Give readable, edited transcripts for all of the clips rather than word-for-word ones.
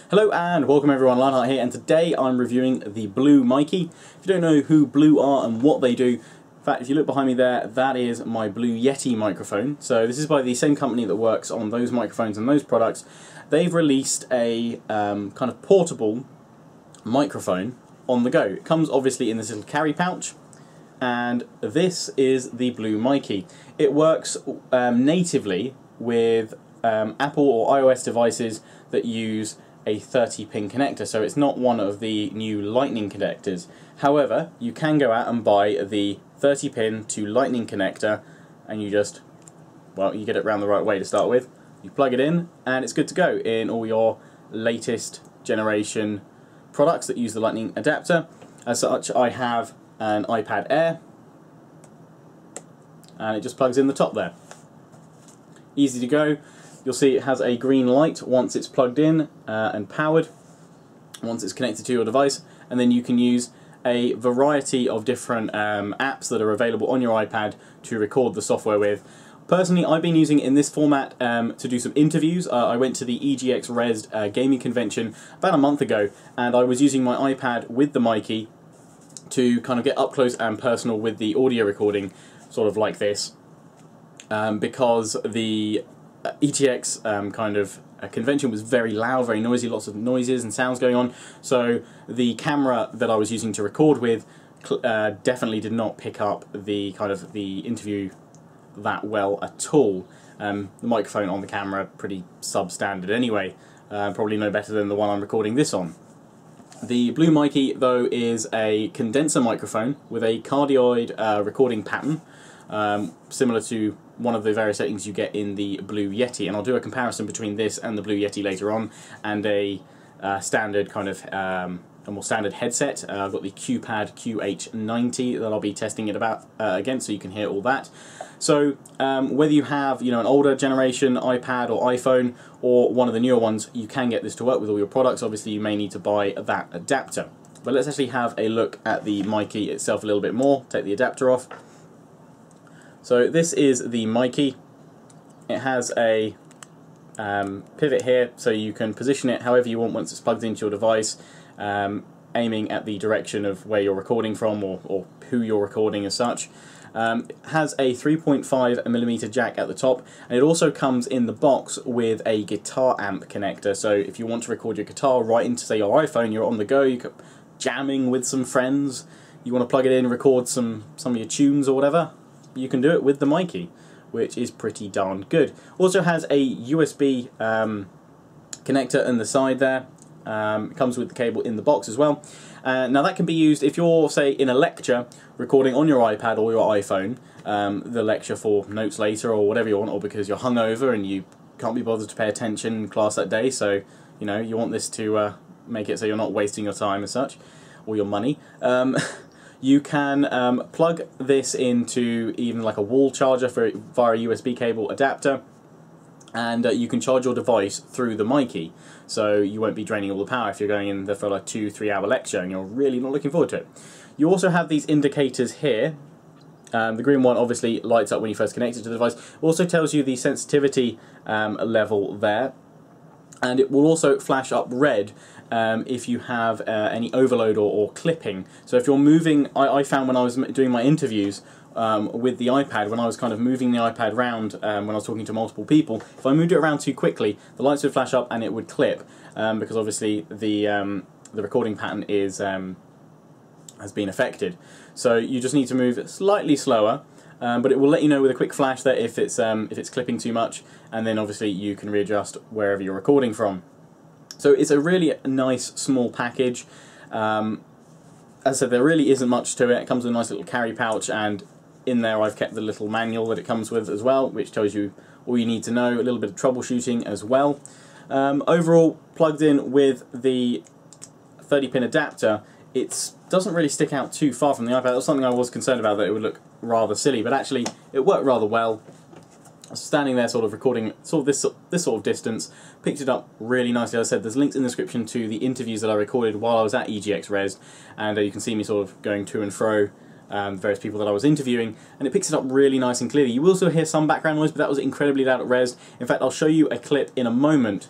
Hello and welcome everyone, Lionheart here, and today I'm reviewing the Blue Mikey. If you don't know who Blue are and what they do, in fact if you look behind me there, that is my Blue Yeti microphone. So this is by the same company that works on those microphones and those products. They've released a kind of portable microphone on the go. It comes obviously in this little carry pouch, and this is the Blue Mikey. It works natively with Apple or iOS devices that use a 30-pin connector, so it's not one of the new Lightning connectors. However, you can go out and buy the 30-pin to Lightning connector, and you just, well, you get it around the right way to start with. You plug it in, and it's good to go in all your latest generation products that use the Lightning adapter. As such, I have an iPad Air, and it just plugs in the top there. Easy to go. You'll see it has a green light once it's plugged in and powered, once it's connected to your device, and then you can use a variety of different apps that are available on your iPad to record the software with. Personally, I've been using it in this format to do some interviews. I went to the EGX Res gaming convention about a month ago, and I was using my iPad with the Mikey to kind of get up close and personal with the audio recording, sort of like this, because the EGX kind of convention was very loud, very noisy, lots of noises and sounds going on, so the camera that I was using to record with definitely did not pick up the kind of the interview that well at all. The microphone on the camera pretty substandard anyway, probably no better than the one I'm recording this on. The Blue Mikey though is a condenser microphone with a cardioid recording pattern, similar to one of the various settings you get in the Blue Yeti, and I'll do a comparison between this and the Blue Yeti later on, and a standard kind of a more standard headset. I've got the QPad QH90 that I'll be testing it about against, so you can hear all that. So whether you have an older generation iPad or iPhone or one of the newer ones, you can get this to work with all your products. Obviously you may need to buy that adapter. But let's actually have a look at the Mikey itself a little bit more. Take the adapter off. So this is the Mikey. It has a pivot here, so you can position it however you want once it's plugged into your device, aiming at the direction of where you're recording from, or who you're recording as such. It has a 3.5mm jack at the top, and it also comes in the box with a guitar amp connector, so if you want to record your guitar right into, say, your iPhone, you're on the go, you're jamming with some friends, you want to plug it in, record some of your tunes or whatever, you can do it with the Mikey, which is pretty darn good. Also has a USB connector in the side there. It comes with the cable in the box as well. Now that can be used if you're, say, in a lecture recording on your iPad or your iPhone, the lecture for notes later or whatever you want, or because you're hungover and you can't be bothered to pay attention in class that day, so you want this to make it so you're not wasting your time as such, or your money. You can plug this into even like a wall charger via a USB cable adapter, and you can charge your device through the Mikey, so you won't be draining all the power if you're going in there for like a 2-3 hour lecture and you're really not looking forward to it. You also have these indicators here. The green one obviously lights up when you first connect it to the device. It also tells you the sensitivity level there, and it will also flash up red if you have any overload or clipping. So if you're moving, I found when I was doing my interviews with the iPad, when I was kind of moving the iPad around when I was talking to multiple people, if I moved it around too quickly, the lights would flash up and it would clip, because obviously the recording pattern is has been affected. So you just need to move slightly slower, but it will let you know with a quick flash that if it's clipping too much, and then obviously you can readjust wherever you're recording from. So it's a really nice small package. As I said, there really isn't much to it. It comes with a nice little carry pouch, and in there I've kept the little manual that it comes with as well, which tells you all you need to know, a little bit of troubleshooting as well. Overall, plugged in with the 30-pin adapter, it doesn't really stick out too far from the iPad. That was something I was concerned about, that it would look rather silly, but actually it worked rather well. I was standing there sort of recording sort of this sort of distance, picked it up really nicely. As I said, there's links in the description to the interviews that I recorded while I was at EGX Res, and you can see me sort of going to and fro various people that I was interviewing, and it picks it up really nice and clearly. You will also hear some background noise, but that was incredibly loud at Res. In fact, I'll show you a clip in a moment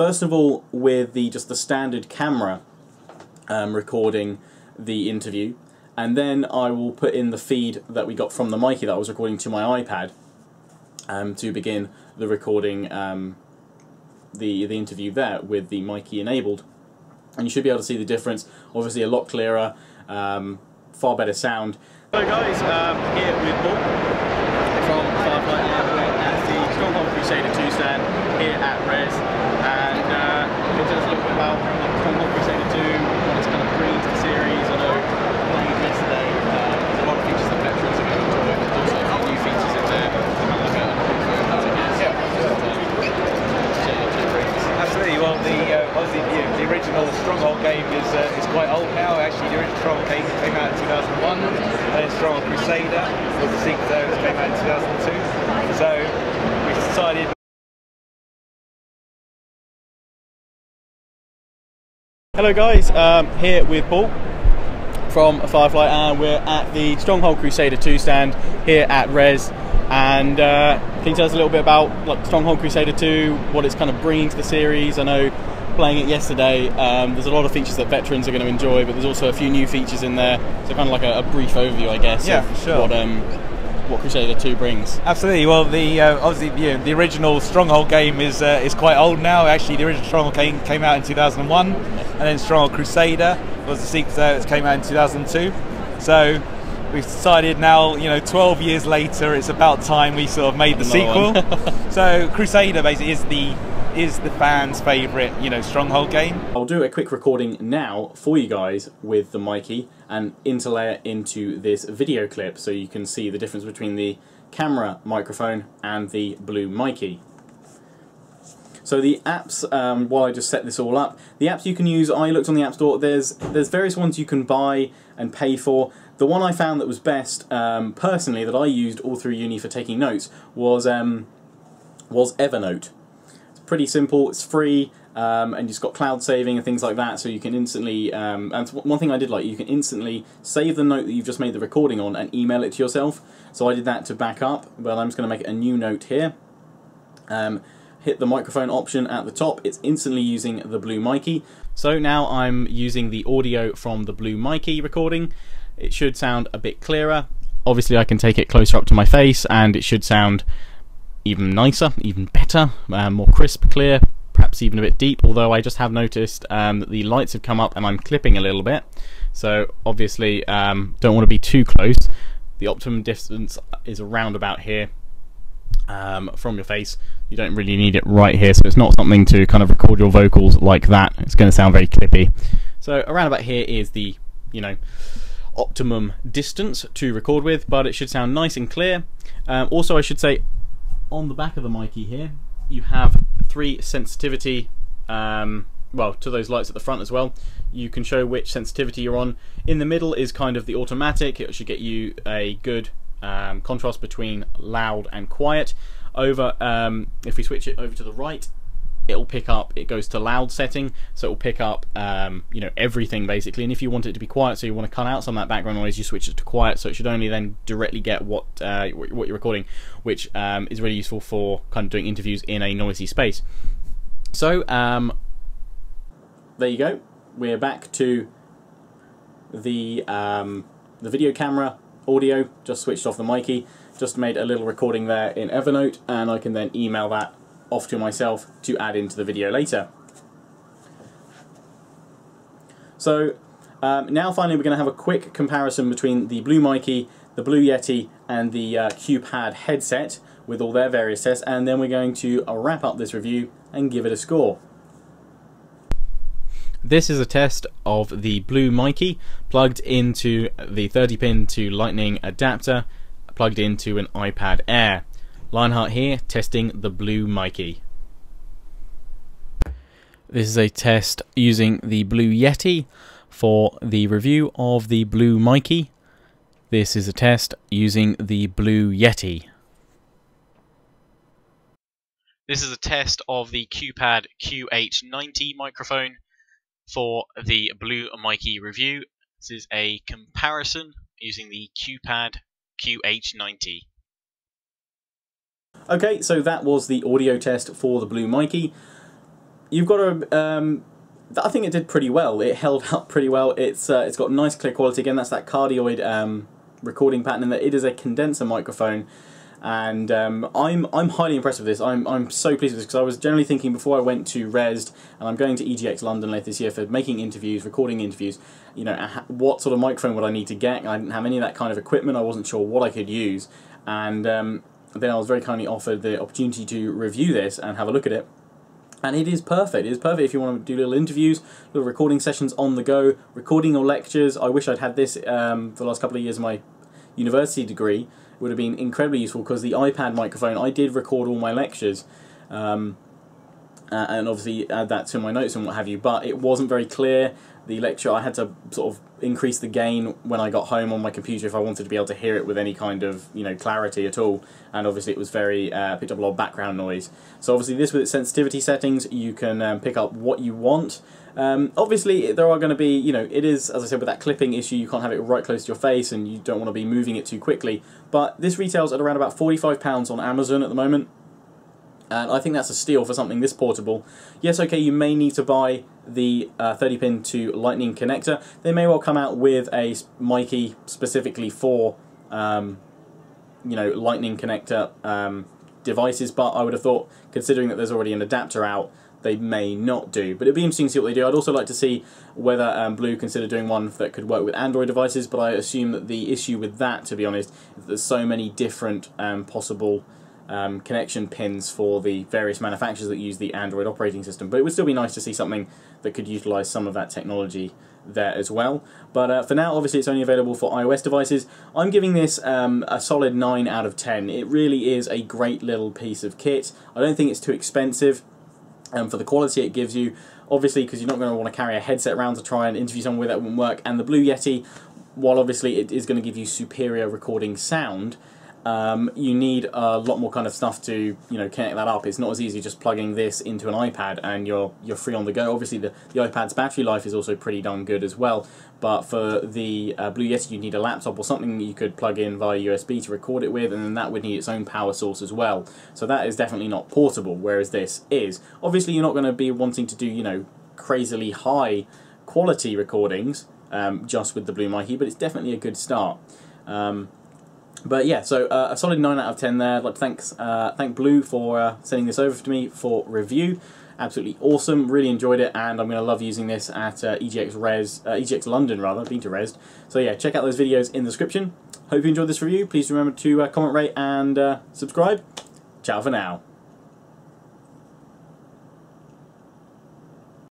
first of all with just the standard camera recording the interview, and then I will put in the feed that we got from the Mikey that I was recording to my iPad to begin the recording the interview there with the Mikey enabled. And you should be able to see the difference. Obviously a lot clearer, far better sound. Hello guys, here with Paul from Firefly at the Stronghold Crusader 2 stand here at Res, and we'll tell us a little bit about Stronghold Crusader 2, what it's kind of bringing to the series. I know playing it yesterday, there's a lot of features that veterans are going to enjoy. There's also a few new features in there, kind of like a Absolutely. Well, obviously the original Stronghold game is quite old now. Actually, the original Stronghold game came out in 2001, and then Stronghold Crusader was the sequel that came out in 2002. So we decided. Hello guys, here with Paul from Firefly, and we're at the Stronghold Crusader 2 stand here at Res. And can you tell us a little bit about Stronghold Crusader 2, what it's kind of bringing to the series? I know playing it yesterday, there's a lot of features that veterans are going to enjoy, but there's also a few new features in there. So kind of like a brief overview, I guess, of sure. What Crusader 2 brings. Absolutely. Well, obviously the original Stronghold game is quite old now. Actually, the original Stronghold game came out in 2001, and then Stronghold Crusader was the sequel that came out in 2002. So we've decided now, 12 years later, it's about time we sort of made the sequel. So Crusader basically is the fans' favourite, Stronghold game. I'll do a quick recording now for you guys with the Mikey and interlayer into this video clip so you can see the difference between the camera microphone and the Blue Mikey. So the apps, while I just set this all up, the apps you can use, I looked on the App Store, there's various ones you can buy and pay for. The one I found that was best, personally, that I used all through uni for taking notes, was Evernote. It's pretty simple, it's free, and it's got cloud saving and things like that, so you can instantly, and one thing I did like, you can instantly save the note that you've just made the recording on and email it to yourself. So I did that to back up, but I'm just going to make a new note here. Hit the microphone option at the top, it's instantly using the Blue Mikey. So now I'm using the audio from the Blue Mikey recording. It should sound a bit clearer. Obviously I can take it closer up to my face and it should sound even nicer, even better, more crisp, clear, perhaps even a bit deep, although I just have noticed that the lights have come up and I'm clipping a little bit. So obviously don't want to be too close. The optimum distance is around about here. From your face. You don't really need it right here, so it's not something to kind of record your vocals like that. It's going to sound very clippy. So around about here is the, optimum distance to record with, but it should sound nice and clear. Also, I should say, on the back of the Mikey here, you have 3 sensitivity, well, to those lights at the front as well. You can show which sensitivity you're on. In the middle is kind of the automatic. It should get you a good contrast between loud and quiet. Over, if we switch it over to the right, it'll pick up, it goes to loud setting, so it'll pick up everything basically. And if you want it to be quiet, so you want to cut out some of that background noise, you switch it to quiet, so it should only then directly get what you're recording, which is really useful for kind of doing interviews in a noisy space. So there you go, we're back to the video camera audio, just switched off the Mikey, just made a little recording there in Evernote, and I can then email that off to myself to add into the video later. So now finally we're going to have a quick comparison between the Blue Mikey, the Blue Yeti and the QPad headset with all their various tests, and then we're going to wrap up this review and give it a score. This is a test of the Blue Mikey plugged into the 30-pin to Lightning adapter, plugged into an iPad Air. Lionheart here, testing the Blue Mikey. This is a test using the Blue Yeti for the review of the Blue Mikey. This is a test using the Blue Yeti. This is a test of the QPad QH90 microphone for the Blue Mikey review. This is a comparison using the QPad QH90. Okay, so that was the audio test for the Blue Mikey. you've got to. I think it did pretty well. It held up pretty well. It's got nice clear quality. Again, that's that cardioid recording pattern, and that it is a condenser microphone. And I'm highly impressed with this. I'm so pleased with this, because I was generally thinking before I went to Resd, and I'm going to EGX London later this year for making interviews, recording interviews, you know, what sort of microphone would I need to get? I didn't have any of that kind of equipment. I wasn't sure what I could use, and then I was very kindly offered the opportunity to review this and have a look at it. And it is perfect. It is perfect if you want to do little interviews, little recording sessions on the go, recording your lectures. I wish I'd had this for the last couple of years of my university degree. It would have been incredibly useful, because the iPad microphone, I did record all my lectures, and obviously add that to my notes and what have you, but it wasn't very clear. The lecture, I had to sort of increase the gain when I got home on my computer if I wanted to be able to hear it with any kind of, you know, clarity at all, and obviously it was very, picked up a lot of background noise. So obviously this, with its sensitivity settings, you can pick up what you want. Obviously there are going to be, you know, it is, as I said, with that clipping issue, you can't have it right close to your face, and you don't want to be moving it too quickly, but this retails at around about £45 on Amazon at the moment. And I think that's a steal for something this portable. Yes, okay, you may need to buy the 30-pin to Lightning connector. They may well come out with a Mikey specifically for, you know, Lightning connector devices, but I would have thought, considering that there's already an adapter out, they may not do. But it'd be interesting to see what they do. I'd also like to see whether Blue consider doing one that could work with Android devices, but I assume that the issue with that, to be honest, is that there's so many different possible connection pins for the various manufacturers that use the Android operating system. But it would still be nice to see something that could utilise some of that technology there as well. But for now, obviously, it's only available for iOS devices. I'm giving this a solid 9 out of 10. It really is a great little piece of kit. I don't think it's too expensive for the quality it gives you. Obviously, because you're not going to want to carry a headset around to try and interview someone with, that wouldn't work. And the Blue Yeti, while obviously it is going to give you superior recording sound, you need a lot more kind of stuff to, you know, connect that up. It's not as easy just plugging this into an iPad and you're free on the go. Obviously the iPad's battery life is also pretty darn good as well, but for the Blue Yeti you need a laptop or something that you could plug in via USB to record it with, and then that would need its own power source as well. So that is definitely not portable, whereas this is. Obviously you're not going to be wanting to do, you know, crazily high quality recordings just with the Blue Mikey, but it's definitely a good start. But yeah, so a solid 9 out of 10 there. I'd like to thank Blue for sending this over to me for review. Absolutely awesome, really enjoyed it, and I'm going to love using this at EGX London rather, been to Resd. So yeah, check out those videos in the description. Hope you enjoyed this review. Please remember to comment, rate, and subscribe. Ciao for now.